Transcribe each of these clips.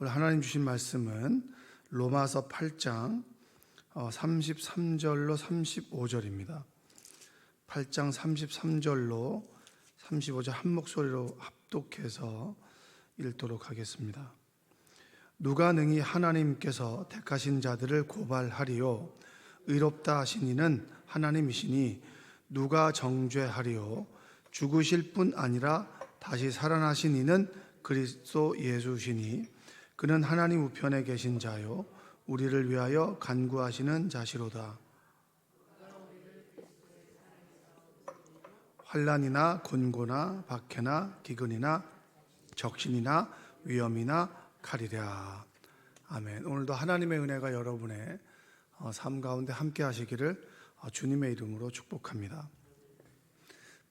오늘 하나님 주신 말씀은 로마서 8장 33절로 35절입니다. 8장 33절로 35절 한 목소리로 합독해서 읽도록 하겠습니다. 누가 능히 하나님께서 택하신 자들을 고발하리요? 의롭다 하신 이는 하나님이시니 누가 정죄하리요? 죽으실 뿐 아니라 다시 살아나신 이는 그리스도 예수시니 그는 하나님 우편에 계신 자요 우리를 위하여 간구하시는 자시로다. 환난이나 곤고나 박해나 기근이나 적신이나 위험이나 칼이랴. 아멘. 오늘도 하나님의 은혜가 여러분의 삶 가운데 함께 하시기를 주님의 이름으로 축복합니다.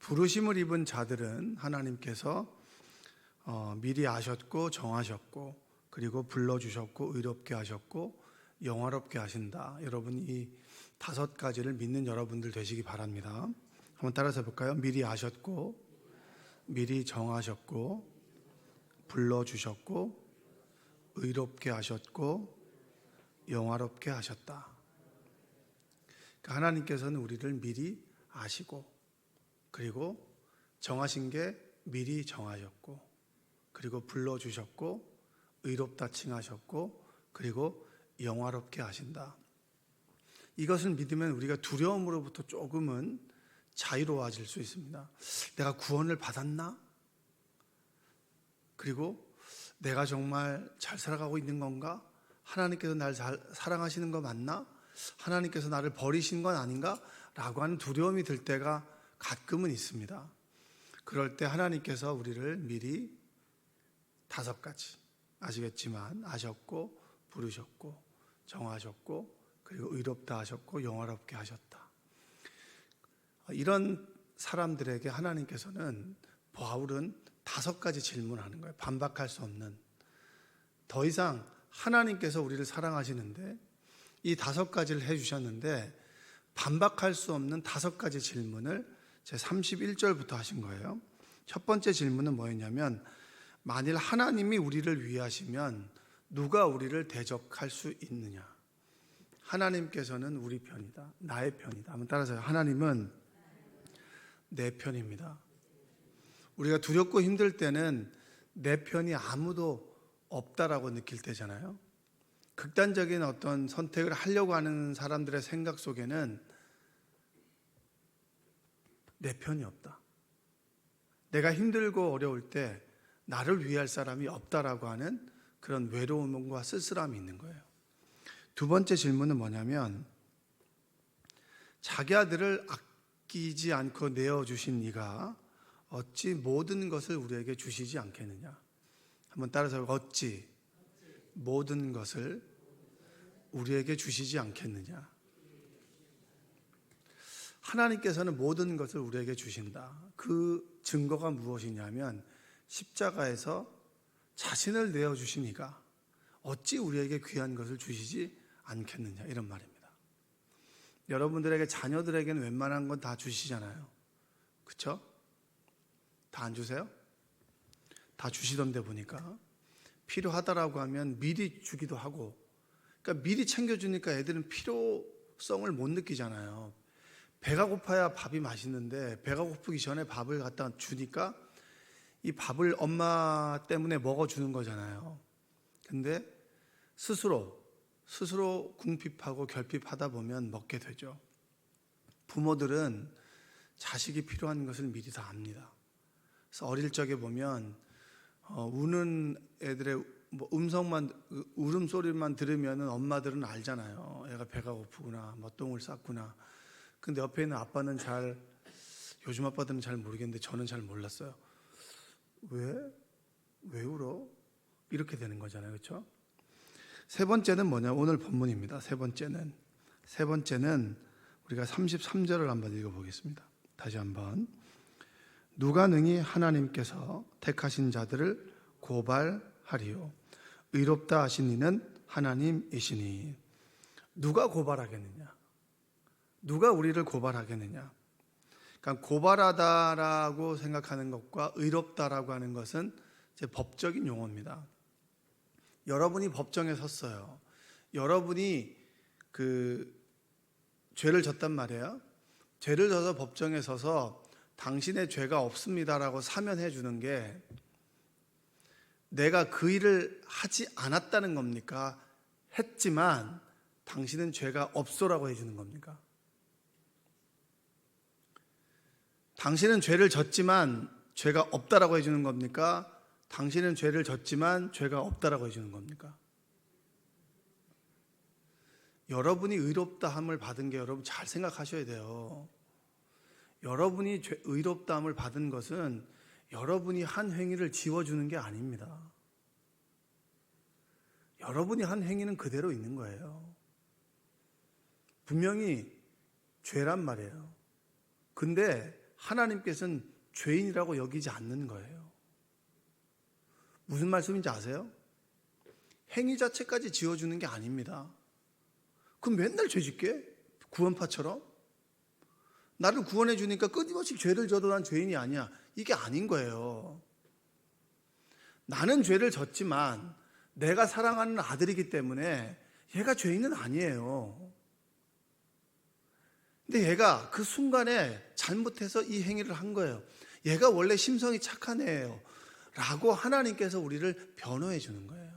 부르심을 입은 자들은 하나님께서 미리 아셨고 정하셨고 그리고 불러주셨고 의롭게 하셨고 영화롭게 하신다. 여러분 이 5가지를 믿는 여러분들 되시기 바랍니다. 한번 따라서 볼까요? 미리 아셨고 미리 정하셨고 불러주셨고 의롭게 하셨고 영화롭게 하셨다. 그러니까 하나님께서는 우리를 미리 아시고 그리고 정하신 게 미리 정하셨고 그리고 불러주셨고 의롭다 칭하셨고 그리고 영화롭게 하신다. 이것을 믿으면 우리가 두려움으로부터 조금은 자유로워질 수 있습니다. 내가 구원을 받았나? 그리고 내가 정말 잘 살아가고 있는 건가? 하나님께서 나를 잘 사랑하시는 거 맞나? 하나님께서 나를 버리신 건 아닌가? 라고 하는 두려움이 들 때가 가끔은 있습니다. 그럴 때 하나님께서 우리를 미리 5가지 아시겠지만 아셨고 부르셨고 정하셨고 그리고 의롭다 하셨고 영화롭게 하셨다. 이런 사람들에게 하나님께서는 바울은 5가지 질문하는 거예요. 반박할 수 없는. 더 이상 하나님께서 우리를 사랑하시는데 이 5가지를 해주셨는데 반박할 수 없는 5가지 질문을 제 31절부터 하신 거예요. 첫 번째 질문은 뭐였냐면 만일 하나님이 우리를 위하시면 누가 우리를 대적할 수 있느냐? 하나님께서는 우리 편이다. 나의 편이다. 한번 따라서요. 하나님은 내 편입니다. 우리가 두렵고 힘들 때는 내 편이 아무도 없다라고 느낄 때잖아요. 극단적인 어떤 선택을 하려고 하는 사람들의 생각 속에는 내 편이 없다. 내가 힘들고 어려울 때 나를 위할 사람이 없다라고 하는 그런 외로움과 쓸쓸함이 있는 거예요. 두 번째 질문은 뭐냐면 자기 아들을 아끼지 않고 내어주신 이가 어찌 모든 것을 우리에게 주시지 않겠느냐. 한번 따라서 어찌 모든 것을 우리에게 주시지 않겠느냐. 하나님께서는 모든 것을 우리에게 주신다. 그 증거가 무엇이냐면 십자가에서 자신을 내어주신 이가 어찌 우리에게 귀한 것을 주시지 않겠느냐 이런 말입니다. 여러분들에게 자녀들에게는 웬만한 건 다 주시잖아요. 그렇죠? 다 안 주세요? 다 주시던데 보니까 필요하다라고 하면 미리 주기도 하고 그러니까 미리 챙겨주니까 애들은 필요성을 못 느끼잖아요. 배가 고파야 밥이 맛있는데 배가 고프기 전에 밥을 갖다 주니까 이 밥을 엄마 때문에 먹어주는 거잖아요. 근데 스스로 궁핍하고 결핍하다 보면 먹게 되죠. 부모들은 자식이 필요한 것을 미리 다 압니다. 그래서 어릴 적에 보면 우는 애들의 울음소리만 들으면 엄마들은 알잖아요. 애가 배가 고프구나, 똥을 쌌구나. 근데 옆에 있는 아빠는 요즘 아빠들은 잘 모르겠는데 저는 잘 몰랐어요. 왜 울어? 이렇게 되는 거잖아요. 그렇죠? 세 번째는 뭐냐? 오늘 본문입니다. 세 번째는 우리가 33절을 한번 읽어보겠습니다. 다시 한번. 누가 능히 하나님께서 택하신 자들을 고발하리요? 의롭다 하신 이는 하나님이시니. 누가 고발하겠느냐? 누가 우리를 고발하겠느냐? 그러니까 고발하다라고 생각하는 것과 의롭다라고 하는 것은 제 법적인 용어입니다. 여러분이 법정에 섰어요. 여러분이 그 죄를 졌단 말이에요. 죄를 져서 법정에 서서 당신의 죄가 없습니다라고 사면해 주는 게 내가 그 일을 하지 않았다는 겁니까? 했지만 당신은 죄가 없소라고 해주는 겁니까? 당신은 죄를 졌지만 죄가 없다라고 해주는 겁니까? 당신은 죄를 졌지만 죄가 없다라고 해주는 겁니까? 여러분이 의롭다함을 받은 게 여러분 잘 생각하셔야 돼요. 여러분이 의롭다함을 받은 것은 여러분이 한 행위를 지워주는 게 아닙니다. 여러분이 한 행위는 그대로 있는 거예요. 분명히 죄란 말이에요. 근데 하나님께서는 죄인이라고 여기지 않는 거예요. 무슨 말씀인지 아세요? 행위 자체까지 지워주는 게 아닙니다. 그럼 맨날 죄 짓게? 구원파처럼? 나를 구원해 주니까 끊임없이 죄를 져도 난 죄인이 아니야. 이게 아닌 거예요. 나는 죄를 졌지만 내가 사랑하는 아들이기 때문에 얘가 죄인은 아니에요. 근데 얘가 그 순간에 잘못해서 이 행위를 한 거예요. 얘가 원래 심성이 착한 애예요. 라고 하나님께서 우리를 변호해 주는 거예요.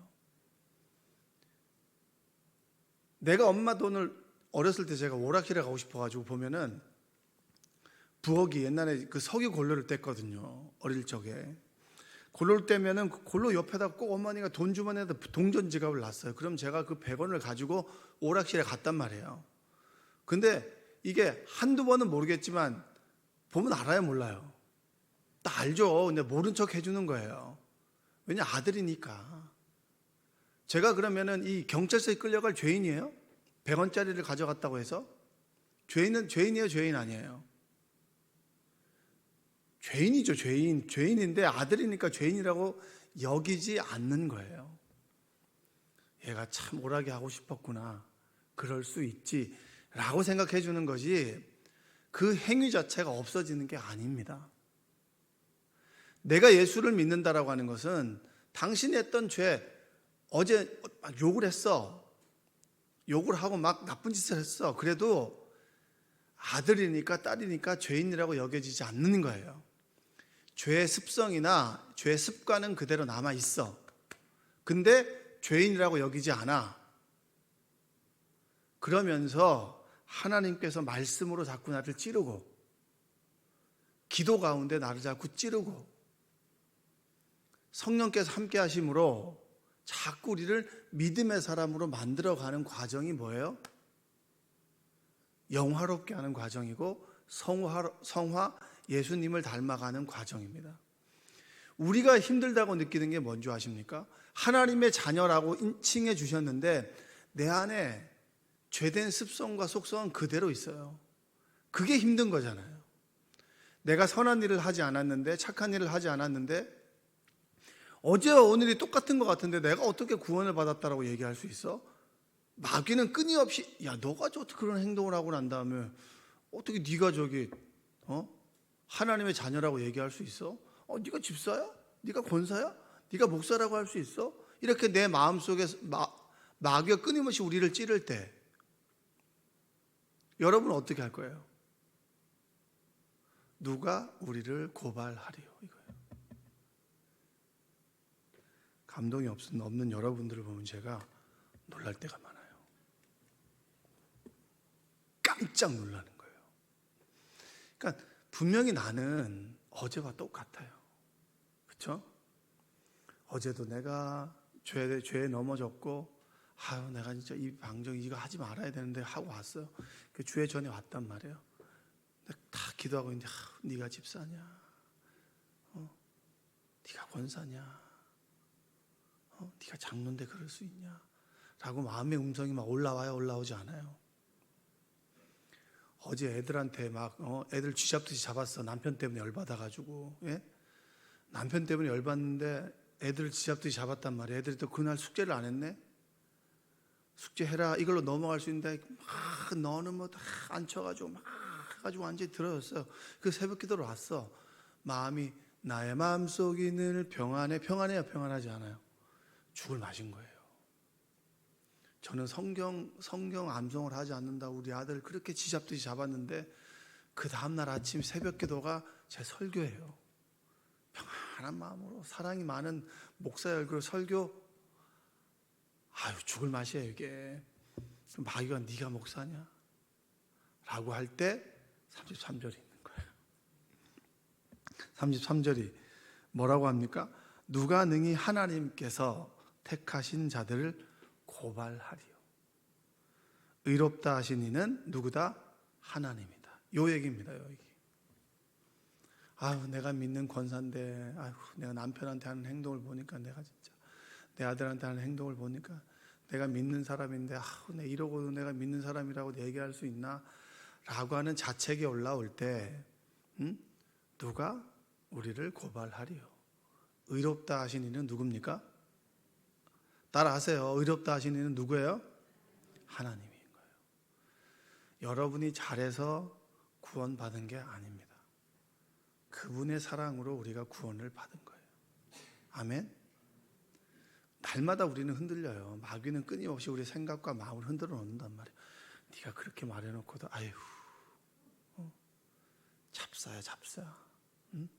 내가 엄마 돈을 어렸을 때 제가 오락실에 가고 싶어가지고 보면은 부엌이 옛날에 그 석유 골로를 뗐거든요. 어릴 적에. 골로를 떼면은 그 골로 옆에다 꼭 어머니가 돈 주머니에다 동전 지갑을 놨어요. 그럼 제가 그 100원을 가지고 오락실에 갔단 말이에요. 근데 이게 한두 번은 모르겠지만 보면 알아요, 몰라요? 딱 알죠. 근데 모른 척 해주는 거예요. 왜냐, 아들이니까. 제가 그러면은 이 경찰서에 끌려갈 죄인이에요? 100원짜리를 가져갔다고 해서? 죄인이에요, 죄인 아니에요? 죄인이죠, 죄인. 죄인인데 아들이니까 죄인이라고 여기지 않는 거예요. 얘가 참 오락이 하고 싶었구나. 그럴 수 있지. 라고 생각해 주는 것이 그 행위 자체가 없어지는 게 아닙니다. 내가 예수를 믿는다라고 하는 것은 당신이 했던 죄, 어제 막 욕을 했어. 욕을 하고 막 나쁜 짓을 했어. 그래도 아들이니까 딸이니까 죄인이라고 여겨지지 않는 거예요. 죄의 습성이나 죄의 습관은 그대로 남아 있어. 근데 죄인이라고 여기지 않아. 그러면서 하나님께서 말씀으로 자꾸 나를 찌르고, 기도 가운데 나를 자꾸 찌르고, 성령께서 함께 하심으로 자꾸 우리를 믿음의 사람으로 만들어가는 과정이 뭐예요? 영화롭게 하는 과정이고 성화 예수님을 닮아가는 과정입니다. 우리가 힘들다고 느끼는 게 뭔지 아십니까? 하나님의 자녀라고 인칭해 주셨는데 내 안에 죄된 습성과 속성은 그대로 있어요. 그게 힘든 거잖아요. 내가 선한 일을 하지 않았는데, 착한 일을 하지 않았는데, 어제와 오늘이 똑같은 것 같은데 내가 어떻게 구원을 받았다라고 얘기할 수 있어? 마귀는 끊임없이, 야, 너가 어떻게 그런 행동을 하고 난 다음에 어떻게 네가 하나님의 자녀라고 얘기할 수 있어? 네가 집사야? 네가 권사야? 네가 목사라고 할 수 있어? 이렇게 내 마음속에 마귀가 끊임없이 우리를 찌를 때 여러분은 어떻게 할 거예요? 누가 우리를 고발하리요? 이거예요. 감동이 없는 여러분들을 보면 제가 놀랄 때가 많아요. 깜짝 놀라는 거예요. 그러니까 분명히 나는 어제와 똑같아요. 그렇죠? 어제도 내가 죄에 넘어졌고, 내가 진짜 이 방정 이거 하지 말아야 되는데 하고 왔어요. 그 주에 전에 왔단 말이에요. 다 기도하고 있는데, 네가 집사냐? 네가 권사냐? 네가 장로인데 그럴 수 있냐? 라고 마음의 음성이 막 올라와요, 올라오지 않아요? 어제 애들한테 막 애들 쥐잡듯이 잡았어. 남편 때문에 열받아가지고. 예? 남편 때문에 열받는데 애들을 쥐잡듯이 잡았단 말이에요. 애들이 또 그날 숙제를 안 했네? 숙제해라 이걸로 넘어갈 수 있는데 막 너는 뭐 다 안 쳐가지고 막 해가지고 완전히 들어졌어요. 그 새벽 기도로 왔어. 나의 마음속이 늘 평안해요? 평안하지 않아요? 죽을 맛인 거예요. 저는 성경 암송을 하지 않는다 우리 아들 그렇게 쥐잡듯이 잡았는데 그 다음날 아침 새벽 기도가 제 설교예요. 평안한 마음으로 사랑이 많은 목사의 얼굴 설교. 아유 죽을 맛이에요 이게. 마귀가 네가 목사냐? 라고 할 때 33절이 있는 거예요. 33절이 뭐라고 합니까? 누가 능히 하나님께서 택하신 자들을 고발하리요. 의롭다 하신 이는 누구다? 하나님이다. 요 얘기입니다. 요 얘기. 아유 내가 믿는 권사인데 아유 내가 남편한테 하는 행동을 보니까 내가 진짜 내 아들한테 하는 행동을 보니까 내가 믿는 사람인데 아유 내 이러고도 내가 믿는 사람이라고 얘기할 수 있나? 라고 하는 자책이 올라올 때 누가 우리를 고발하리요. 의롭다 하신 이는 누굽니까? 따라하세요. 의롭다 하신 이는 누구예요? 하나님인 거예요. 여러분이 잘해서 구원받은 게 아닙니다. 그분의 사랑으로 우리가 구원을 받은 거예요. 아멘. 날마다 우리는 흔들려요. 마귀는 끊임없이 우리 생각과 마음을 흔들어 놓는단 말이에요. 네가 그렇게 말해놓고도 아유 잡사야 잡사. 응?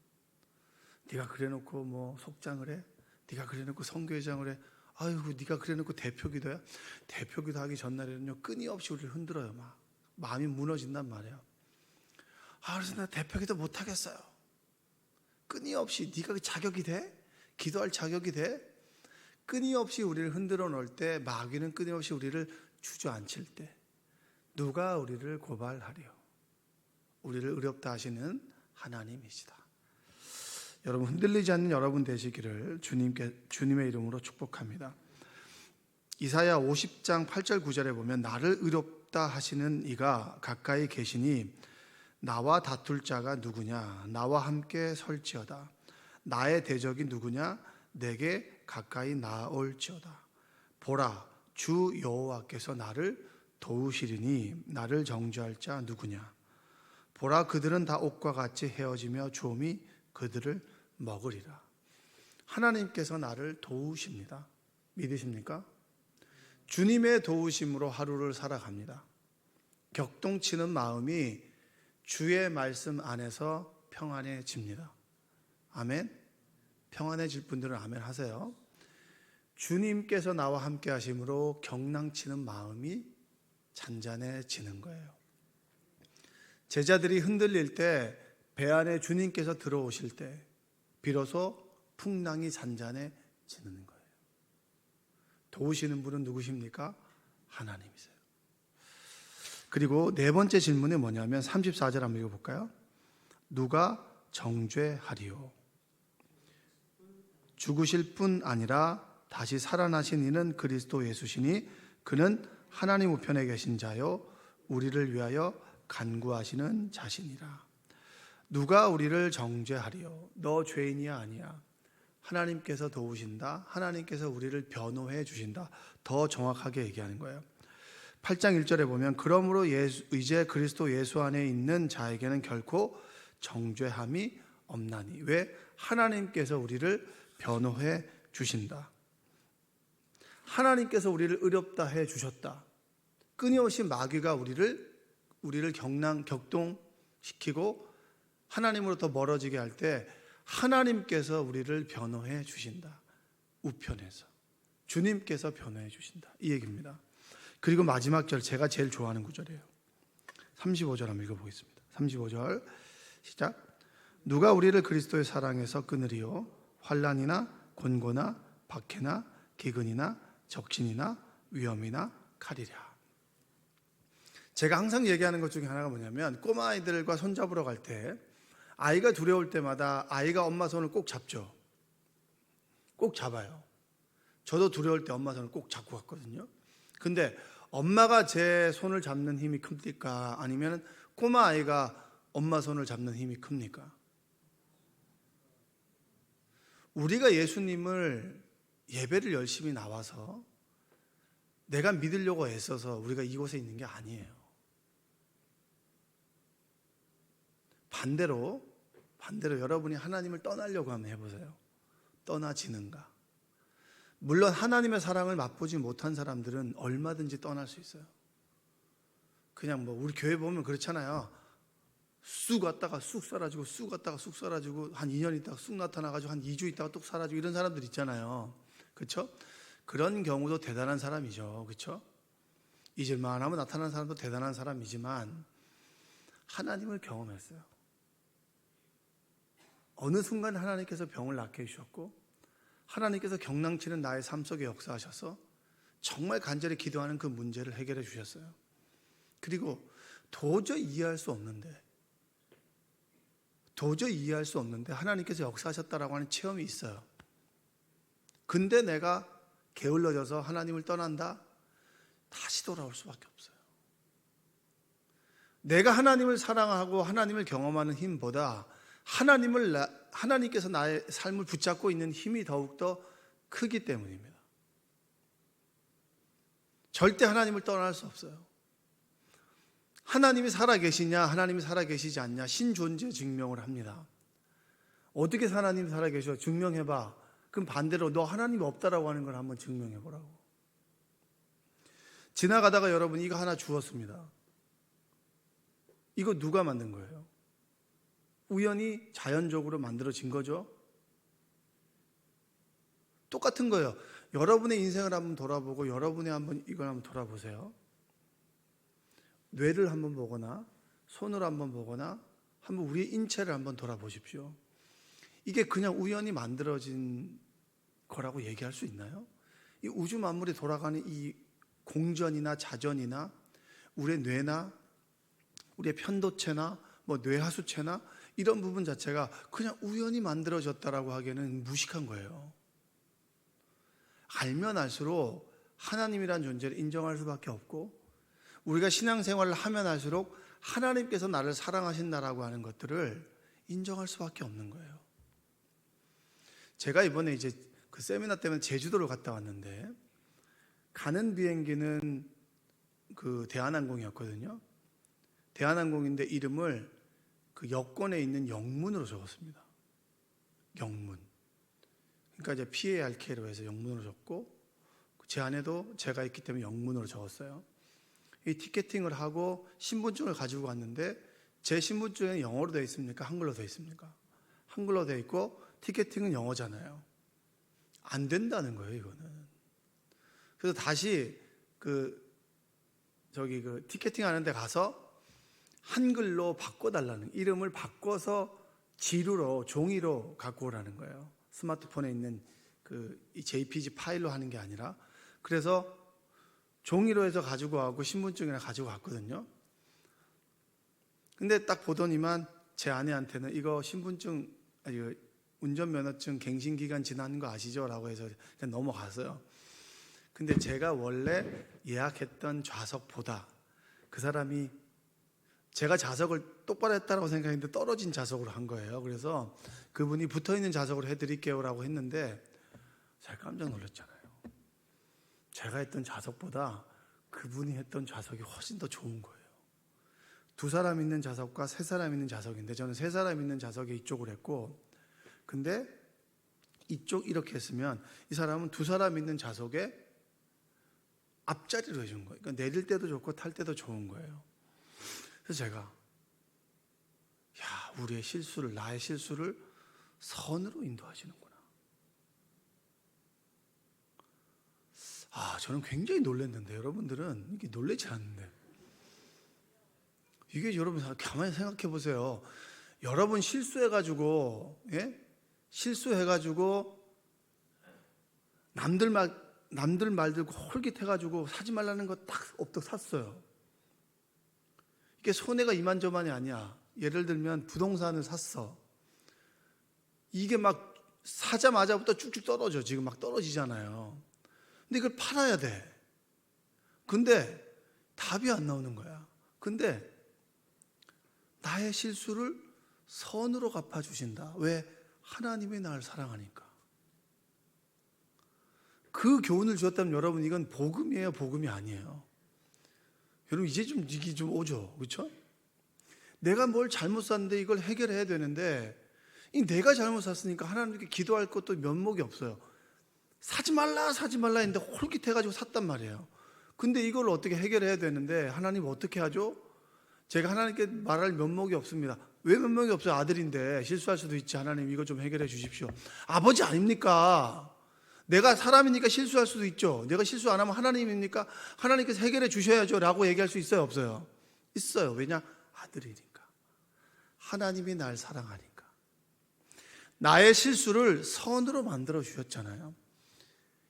네가 그래놓고 뭐 속장을 해? 네가 그래놓고 선교회장을 해? 아이고 네가 그래놓고 대표기도야? 대표기도 하기 전날에는요 끊임없이 우리를 흔들어요. 막 마음이 무너진단 말이에요. 아 그래서 나 대표기도 못하겠어요. 끊임없이 네가 그 자격이 돼? 기도할 자격이 돼? 끊임없이 우리를 흔들어 놓을 때 마귀는 끊임없이 우리를 주저앉힐 때 누가 우리를 고발하리요? 우리를 의롭다 하시는 하나님이시다. 여러분 흔들리지 않는 여러분 되시기를 주님의 이름으로 축복합니다. 이사야 50장 8절 9절에 보면 나를 의롭다 하시는 이가 가까이 계시니 나와 다툴 자가 누구냐? 나와 함께 설지어다. 나의 대적이 누구냐? 내게 가까이 나올지어다. 보라 주 여호와께서 나를 도우시리니 나를 정죄할 자 누구냐? 보라 그들은 다 옥과 같이 헤어지며 조음이 그들을 먹으리라. 하나님께서 나를 도우십니다. 믿으십니까? 주님의 도우심으로 하루를 살아갑니다. 격동치는 마음이 주의 말씀 안에서 평안해집니다. 아멘. 평안해질 분들은 아멘 하세요. 주님께서 나와 함께 하심으로 경랑치는 마음이 잔잔해지는 거예요. 제자들이 흔들릴 때 배 안에 주님께서 들어오실 때 비로소 풍랑이 잔잔해지는 거예요. 도우시는 분은 누구십니까? 하나님이세요. 그리고 네 번째 질문이 뭐냐면 34절 한번 읽어볼까요? 누가 정죄하리요? 죽으실 뿐 아니라 다시 살아나신 이는 그리스도 예수시니 그는 하나님 우편에 계신 자요 우리를 위하여 간구하시는 자신이라. 누가 우리를 정죄하리요? 너 죄인이야 아니야? 하나님께서 도우신다. 하나님께서 우리를 변호해 주신다. 더 정확하게 얘기하는 거예요. 8장 1절에 보면 그러므로 이제 그리스도 예수 안에 있는 자에게는 결코 정죄함이 없나니. 왜? 하나님께서 우리를 변호해 주신다. 하나님께서 우리를 의롭다 해 주셨다. 끊임없이 마귀가 우리를 격동시키고 하나님으로부터 멀어지게 할 때 하나님께서 우리를 변호해 주신다. 우편에서 주님께서 변호해 주신다. 이 얘기입니다. 그리고 마지막 절 제가 제일 좋아하는 구절이에요. 35절 한번 읽어보겠습니다. 35절 시작. 누가 우리를 그리스도의 사랑에서 끊으리요? 환난이나 곤고나 박해나 기근이나 적신이나 위험이나 칼이랴. 제가 항상 얘기하는 것 중에 하나가 뭐냐면 꼬마 아이들과 손잡으러 갈 때 아이가 두려울 때마다 아이가 엄마 손을 꼭 잡죠. 꼭 잡아요. 저도 두려울 때 엄마 손을 꼭 잡고 갔거든요. 근데 엄마가 제 손을 잡는 힘이 큽니까? 아니면 꼬마 아이가 엄마 손을 잡는 힘이 큽니까? 우리가 예수님을 예배를 열심히 나와서 내가 믿으려고 애써서 우리가 이곳에 있는 게 아니에요. 반대로 여러분이 하나님을 떠나려고 한번 해보세요. 떠나지는가? 물론 하나님의 사랑을 맛보지 못한 사람들은 얼마든지 떠날 수 있어요. 그냥 뭐 우리 교회 보면 그렇잖아요. 쑥 왔다가 쑥 사라지고 쑥 왔다가 쑥 사라지고 한 2년 있다가 쑥 나타나가지고 한 2주 있다가 또 사라지고 이런 사람들 있잖아요. 그렇죠? 그런 경우도 대단한 사람이죠. 그렇죠? 잊을만 하면 나타나는 사람도 대단한 사람이지만 하나님을 경험했어요. 어느 순간 하나님께서 병을 낫게 해주셨고 하나님께서 경랑치는 나의 삶 속에 역사하셔서 정말 간절히 기도하는 그 문제를 해결해 주셨어요. 그리고 도저히 이해할 수 없는데 하나님께서 역사하셨다라고 하는 체험이 있어요. 근데 내가 게을러져서 하나님을 떠난다? 다시 돌아올 수밖에 없어요. 내가 하나님을 사랑하고 하나님을 경험하는 힘보다 하나님께서 나의 삶을 붙잡고 있는 힘이 더욱더 크기 때문입니다. 절대 하나님을 떠날 수 없어요. 하나님이 살아계시냐 하나님이 살아계시지 않냐 신존재 증명을 합니다. 어떻게 하나님이 살아계셔? 증명해봐. 그럼 반대로 너 하나님이 없다라고 하는 걸 한번 증명해보라고. 지나가다가 여러분 이거 하나 주웠습니다. 이거 누가 만든 거예요? 우연히 자연적으로 만들어진 거죠. 똑같은 거예요. 여러분의 인생을 한번 돌아보고 여러분의 이걸 한번 돌아보세요. 뇌를 한번 보거나 손을 한번 보거나 한번 우리의 인체를 한번 돌아보십시오. 이게 그냥 우연히 만들어진 거라고 얘기할 수 있나요? 이 우주 만물이 돌아가는 이 공전이나 자전이나 우리의 뇌나 우리의 편도체나 뭐 뇌하수체나 이런 부분 자체가 그냥 우연히 만들어졌다라고 하기에는 무식한 거예요. 알면 알수록 하나님이란 존재를 인정할 수밖에 없고 우리가 신앙생활을 하면 할수록 하나님께서 나를 사랑하신다라고 하는 것들을 인정할 수밖에 없는 거예요. 제가 이번에 이제 그 세미나 때문에 제주도를 갔다 왔는데 가는 비행기는 그 대한항공이었거든요. 대한항공인데 이름을 그 여권에 있는 영문으로 적었습니다. 영문. 그러니까 이제 PARK로 해서 영문으로 적고 제 안에도 제가 있기 때문에 영문으로 적었어요. 이 티켓팅을 하고 신분증을 가지고 갔는데 제 신분증에는 영어로 되어 있습니까? 한글로 되어 있습니까? 한글로 되어 있고 티켓팅은 영어잖아요. 안 된다는 거예요, 이거는. 그래서 다시 그 티켓팅 하는 데 가서 한글로 바꿔달라는, 이름을 바꿔서 지루로, 종이로 갖고 오라는 거예요. 스마트폰에 있는 이 JPG 파일로 하는 게 아니라. 그래서 종이로 해서 가지고 가고 신분증이나 가지고 갔거든요. 근데 딱 보더니만 제 아내한테는 이거 신분증, 운전면허증 갱신기간 지난 거 아시죠? 라고 해서 그냥 넘어갔어요. 근데 제가 원래 예약했던 좌석보다 그 사람이 제가 좌석을 똑바로 했다고 생각했는데 떨어진 좌석으로 한 거예요. 그래서 그분이 붙어있는 좌석으로 해드릴게요 라고 했는데 제가 깜짝 놀랐잖아요. 제가 했던 좌석보다 그분이 했던 좌석이 훨씬 더 좋은 거예요. 2사람 있는 좌석과 3사람 있는 좌석인데 저는 3사람 있는 좌석에 이쪽을 했고, 근데 이쪽 이렇게 했으면 이 사람은 2사람 있는 좌석에 앞자리로 해준 거예요. 그러니까 내릴 때도 좋고 탈 때도 좋은 거예요. 그래서 제가 나의 실수를 선으로 인도하시는구나. 저는 굉장히 놀랐는데 여러분들은 이게 놀라지 않는데, 이게 여러분 가만히 생각해 보세요. 여러분 실수해가지고 남들 말 듣고 홀깃해가지고 사지 말라는 거 딱 엎드 샀어요. 이게 손해가 이만저만이 아니야. 예를 들면 부동산을 샀어. 이게 막 사자마자부터 쭉쭉 떨어져. 지금 막 떨어지잖아요. 근데 이걸 팔아야 돼. 근데 답이 안 나오는 거야. 근데 나의 실수를 선으로 갚아주신다. 왜? 하나님이 나를 사랑하니까. 그 교훈을 주었다면 여러분 이건 복음이에요, 복음이 아니에요? 여러분 이게 좀 오죠, 그렇죠? 내가 뭘 잘못 샀는데 이걸 해결해야 되는데 내가 잘못 샀으니까 하나님께 기도할 것도 면목이 없어요. 사지 말라 했는데 홀깃해가지고 샀단 말이에요. 근데 이걸 어떻게 해결해야 되는데 하나님 어떻게 하죠? 제가 하나님께 말할 면목이 없습니다. 왜 면목이 없어요? 아들인데 실수할 수도 있지. 하나님 이거 좀 해결해 주십시오. 아버지 아닙니까? 내가 사람이니까 실수할 수도 있죠. 내가 실수 안 하면 하나님입니까? 하나님께서 해결해 주셔야죠 라고 얘기할 수 있어요? 없어요? 있어요. 왜냐? 아들이니까. 하나님이 날 사랑하니까. 나의 실수를 선으로 만들어 주셨잖아요.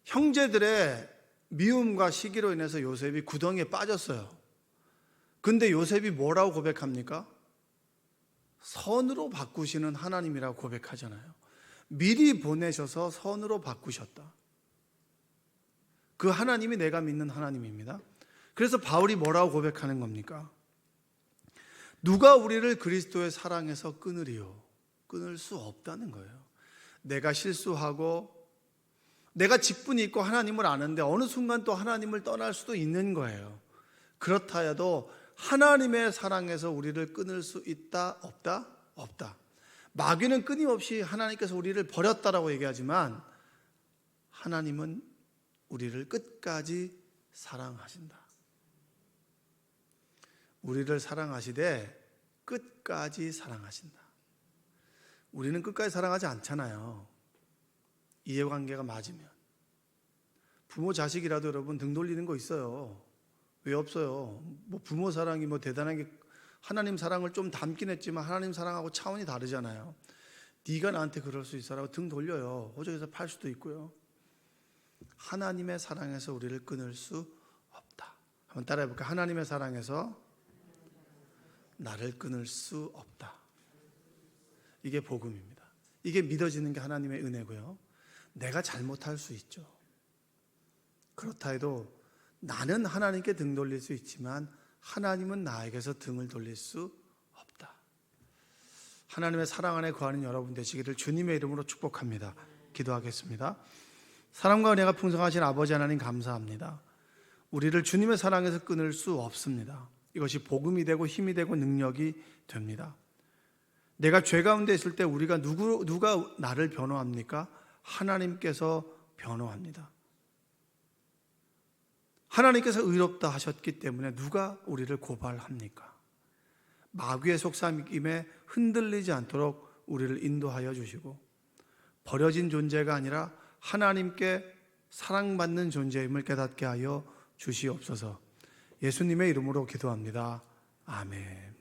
형제들의 미움과 시기로 인해서 요셉이 구덩이에 빠졌어요. 근데 요셉이 뭐라고 고백합니까? 선으로 바꾸시는 하나님이라고 고백하잖아요. 미리 보내셔서 선으로 바꾸셨다. 그 하나님이 내가 믿는 하나님입니다. 그래서 바울이 뭐라고 고백하는 겁니까? 누가 우리를 그리스도의 사랑에서 끊으리요? 끊을 수 없다는 거예요. 내가 실수하고 내가 직분이 있고 하나님을 아는데 어느 순간 또 하나님을 떠날 수도 있는 거예요. 그렇다 해도 하나님의 사랑에서 우리를 끊을 수 있다? 없다? 없다. 마귀는 끊임없이 하나님께서 우리를 버렸다라고 얘기하지만 하나님은 우리를 끝까지 사랑하신다. 우리를 사랑하시되 끝까지 사랑하신다. 우리는 끝까지 사랑하지 않잖아요. 이해관계가 맞으면. 부모 자식이라도 여러분 등 돌리는 거 있어요. 왜 없어요? 뭐 부모 사랑이 뭐 대단한 게, 하나님 사랑을 좀 담긴 했지만 하나님 사랑하고 차원이 다르잖아요. 네가 나한테 그럴 수 있어라고 등 돌려요. 호적에서 팔 수도 있고요. 하나님의 사랑에서 우리를 끊을 수 없다. 한번 따라해 볼까요? 하나님의 사랑에서 나를 끊을 수 없다. 이게 복음입니다. 이게 믿어지는 게 하나님의 은혜고요. 내가 잘못할 수 있죠. 그렇다 해도 나는 하나님께 등 돌릴 수 있지만 하나님은 나에게서 등을 돌릴 수 없다. 하나님의 사랑 안에 거하는 여러분 되시기를 주님의 이름으로 축복합니다. 기도하겠습니다. 사랑과 은혜가 풍성하신 아버지 하나님 감사합니다. 우리를 주님의 사랑에서 끊을 수 없습니다. 이것이 복음이 되고 힘이 되고 능력이 됩니다. 내가 죄 가운데 있을 때 우리가 누가 나를 변호합니까? 하나님께서 변호합니다. 하나님께서 의롭다 하셨기 때문에 누가 우리를 고발합니까? 마귀의 속삭임에 흔들리지 않도록 우리를 인도하여 주시고 버려진 존재가 아니라 하나님께 사랑받는 존재임을 깨닫게 하여 주시옵소서. 예수님의 이름으로 기도합니다. 아멘.